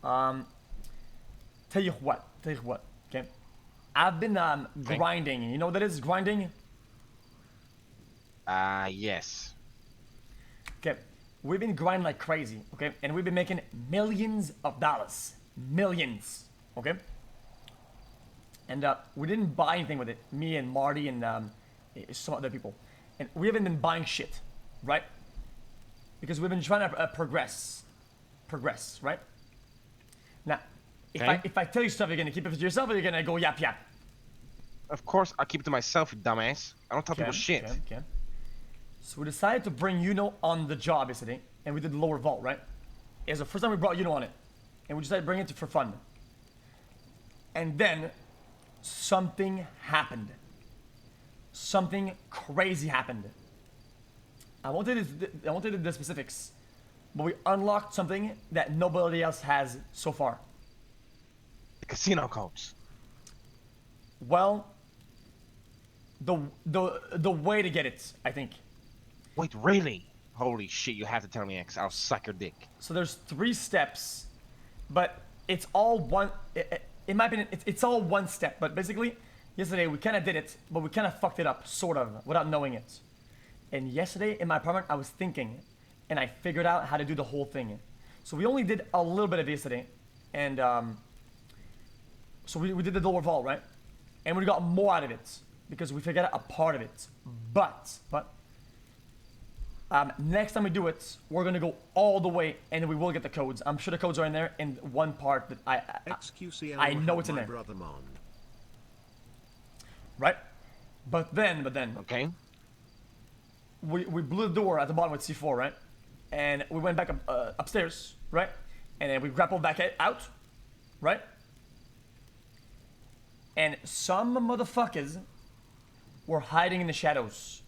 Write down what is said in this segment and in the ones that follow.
Tell you what, okay? I've been grinding. You know what that is, grinding? Yes. Okay, we've been grinding like crazy, okay? And we've been making millions of dollars. Millions, okay? And we didn't buy anything with it. Me and Marty and some other people. And we haven't been buying shit, right? Because we've been trying to progress, right? Now, if I tell you stuff, you're gonna keep it to yourself, or you're gonna go yap yap. Of course, I'll keep it to myself, you dumbass. I don't tell people shit. Okay. So we decided to bring Yuno on the job yesterday, and we did the lower vault, right? It was the first time we brought Yuno on it, and we decided to bring it for fun. And then something happened. Something crazy happened. I won't tell you the specifics, but we unlocked something that nobody else has so far. The casino codes. Well, the way to get it, I think. Wait, really? Holy shit, you have to tell me, X. I'll suck your dick. So there's 3 steps, but it's all one. In my opinion, it's all one step. But basically, yesterday we kind of did it, but we kind of fucked it up, sort of, without knowing it. And yesterday in my apartment, I was thinking, and I figured out how to do the whole thing. So we only did a little bit of it yesterday, and so we did the lower vault, right? And we got more out of it because we figured out a part of it. But next time we do it, we're gonna go all the way, and we will get the codes. I'm sure the codes are in there in one part that I know it's in there. Right? But then. Okay. We blew the door at the bottom with C4, right? And we went back upstairs, right? And then we grappled back out, right? And some motherfuckers were hiding in the shadows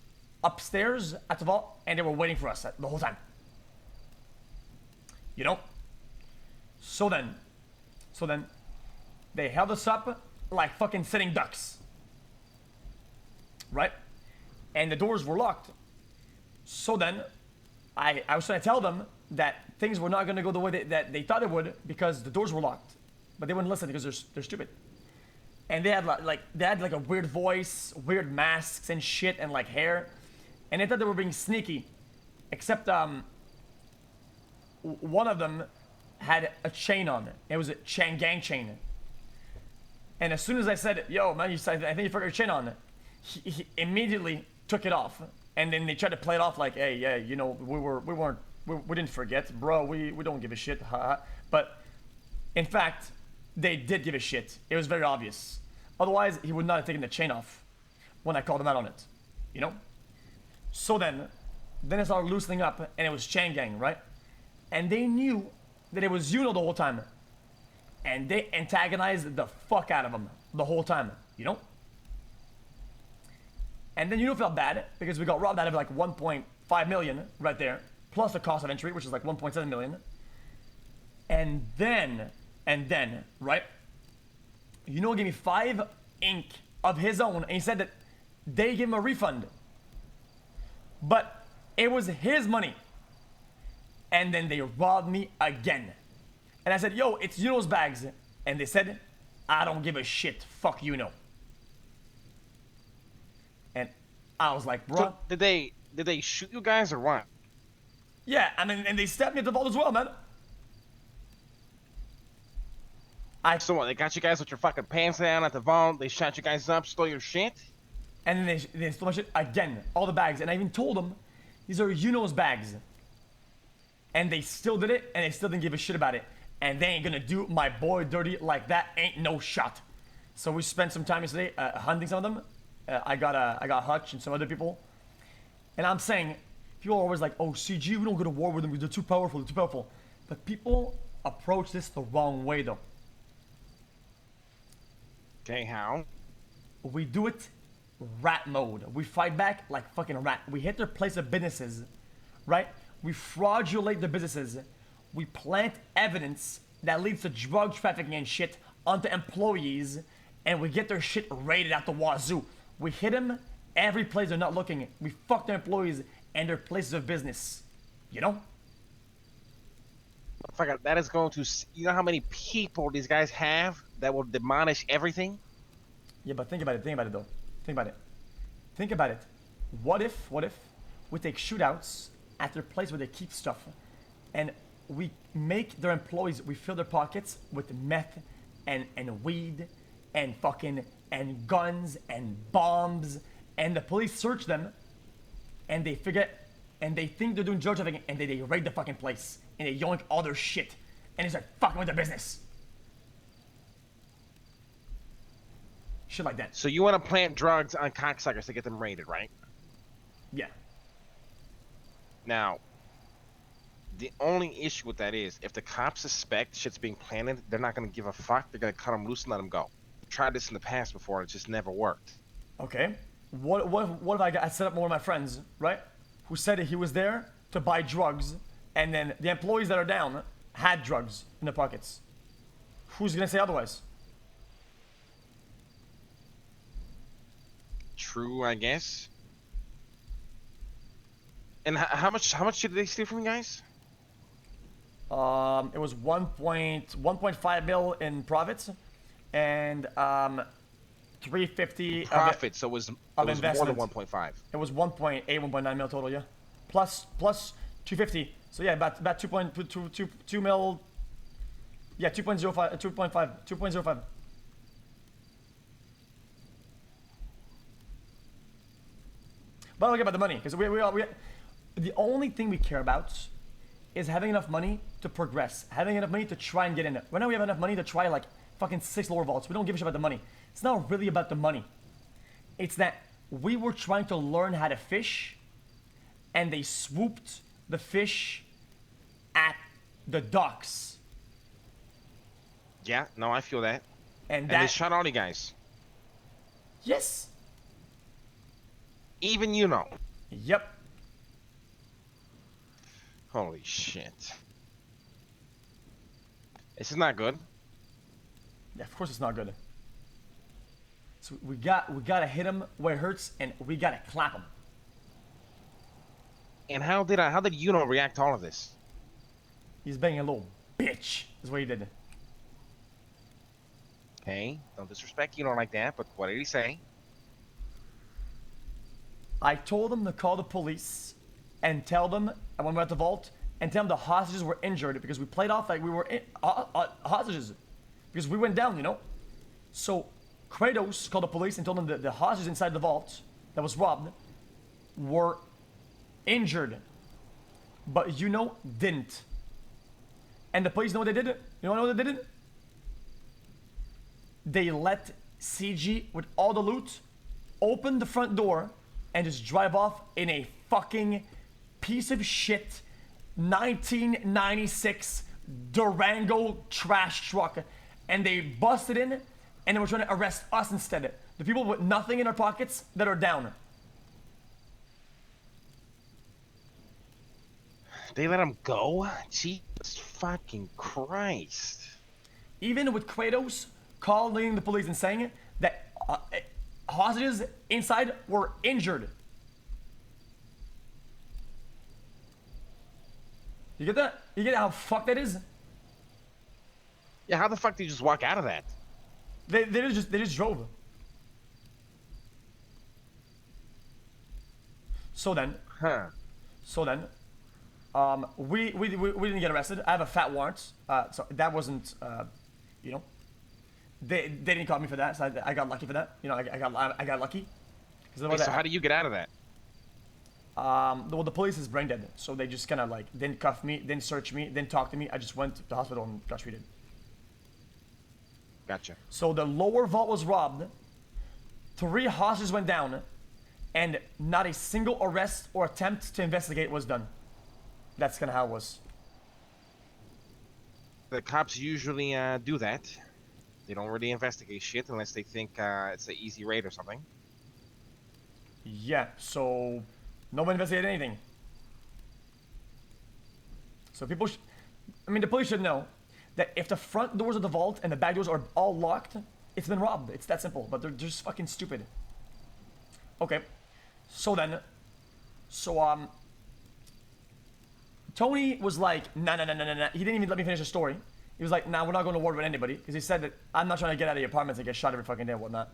upstairs at the vault, and they were waiting for us the whole time. You know? So then, they held us up like fucking sitting ducks. Right? And the doors were locked. So then, I was trying to tell them that things were not going to go the way that they thought it would because the doors were locked. But they wouldn't listen because they're stupid. And they had like a weird voice, weird masks and shit, and like hair. And they thought they were being sneaky. Except one of them had a chain on it. It was a Chang gang chain. And as soon as I said, "Yo, man, I think you forgot your chain on," he immediately took it off. And then they tried to play it off like, "Hey, yeah, you know, we didn't forget, bro. We don't give a shit." But in fact, they did give a shit. It was very obvious. Otherwise, he would not have taken the chain off when I called him out on it. You know? So then it started loosening up, and it was Chang gang, right? And they knew that it was Yuno the whole time. And they antagonized the fuck out of him the whole time, you know? And then Yuno felt bad because we got robbed out of like 1.5 million right there, plus the cost of entry, which is like 1.7 million. And then, right? Yuno gave me 5 ink of his own, and he said that they gave him a refund. But it was his money. And then they robbed me again. And I said, "Yo, it's Yuno's bags." And they said, "I don't give a shit. Fuck Yuno." And I was like, "Bro." So did they shoot you guys or what? Yeah, and they stabbed me at the vault as well, man. So what, they got you guys with your fucking pants down at the vault, they shot you guys up, stole your shit? And then they stole my shit again, all the bags. And I even told them, these are Yuno's bags. And they still did it, and they still didn't give a shit about it. And they ain't gonna do my boy dirty like that, ain't no shot. So we spent some time yesterday hunting some of them. I got Hutch and some other people. And I'm saying, people are always like, "Oh, CG, we don't go to war with them, they're too powerful, But people approach this the wrong way, though. Okay, how? We do it rat mode. We fight back like fucking rat. We hit their place of businesses, right? We fraudulate their businesses. We plant evidence that leads to drug trafficking and shit onto employees, and we get their shit raided out the wazoo. We hit them every place they're not looking. We fuck their employees and their places of business. You know? Fucker, that is going to. You know how many people these guys have that will demolish everything? Yeah, but think about it. Think about it, though. Think about it. Think about it. What if we take shootouts at their place where they keep stuff, and we make their employees, we fill their pockets with meth and weed and fucking and guns and bombs, and the police search them, and they figure, and they think they're doing drug trafficking, and they raid the fucking place, and they yoink all their shit, and they start fucking with their business. Shit like that. So you want to plant drugs on cocksuckers to get them raided, right? Yeah. Now, the only issue with that is if the cops suspect shit's being planted, they're not going to give a fuck. They're going to cut them loose and let them go. I've tried this in the past before, and it just never worked. Okay. What if I set up one of my friends, right? Who said he was there to buy drugs, and then the employees that are down had drugs in their pockets. Who's gonna say otherwise? True, I guess. And how much did they steal from you guys? It was 1.5 mil in profits, and 350 Profit, so it was more than investment. 1.5. It was 1.8, 1.9 mil total, yeah. Plus 250. So yeah, about 2 mil. Yeah, 2.05. But I don't care about the money, because we the only thing we care about is having enough money to progress, having enough money to try and get in it. Right now we have enough money to try like fucking 6 lower vaults. We don't give a shit about the money. It's not really about the money. It's that we were trying to learn how to fish, and they swooped the fish at the docks. Yeah, no, I feel that. And they shot all you guys. Yes. Even you know. Yep. Holy shit. This is not good. Yeah, of course it's not good. So we gotta hit him where it hurts, and we gotta clap him. And how did Yuno react to all of this? He's being a little bitch, is what he did. Okay, don't disrespect Yuno like that, but what did he say? I told him to call the police and tell them, and when we were at the vault, and tell them the hostages were injured because we played off like we were hostages. Because we went down, you know? So Kratos called the police and told them that the hostages inside the vault that was robbed were injured. But Yuno didn't. And the police know what they did? You know what they did? They let CG with all the loot open the front door and just drive off in a fucking piece of shit 1996 Durango trash truck, and they busted in and they were trying to arrest us instead. The people with nothing in their pockets that are down. They let him go? Jesus fucking Christ. Even with Kratos calling the police and saying that hostages inside were injured. You get that? You get how fucked that is? Yeah, how the fuck did you just walk out of that? They just drove. So then, we didn't get arrested. I have a fat warrant, so that wasn't, you know, they didn't call me for that, so I got lucky for that. You know, I got lucky. Wait, so how do you get out of that? Well, the police is brain dead, so they just kind of like didn't cuff me, didn't search me, didn't talk to me. I just went to the hospital and got treated. Gotcha. So the lower vault was robbed, 3 hostages went down, and not a single arrest or attempt to investigate was done. That's kind of how it was. The cops usually do that. They don't really investigate shit unless they think it's an easy raid or something. Yeah, so nobody investigated anything. So people, I mean, the police should know that if the front doors of the vault and the back doors are all locked, it's been robbed. It's that simple, but they're just fucking stupid. Okay, so then, Tony was like, nah. He didn't even let me finish the story. He was like, nah, we're not going to war with anybody. Because he said that I'm not trying to get out of your apartments and get shot every fucking day and whatnot.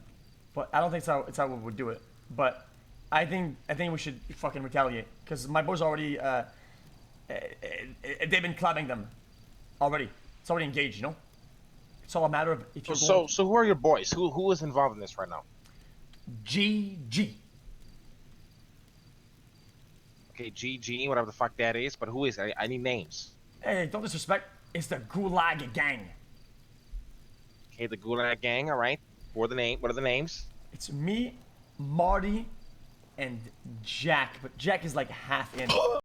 But I don't think it's how we would do it. But I think we should fucking retaliate. Because my boys already, they've been clubbing them already. It's already engaged, you know? It's all a matter of if you're So who are your boys? Who is involved in this right now? GG. Okay, GG, whatever the fuck that is, but who is it? I need names. Hey, don't disrespect. It's the Gulag Gang. Okay, the Gulag Gang, alright. What are the names? It's me, Marty, and Jack. But Jack is like half in.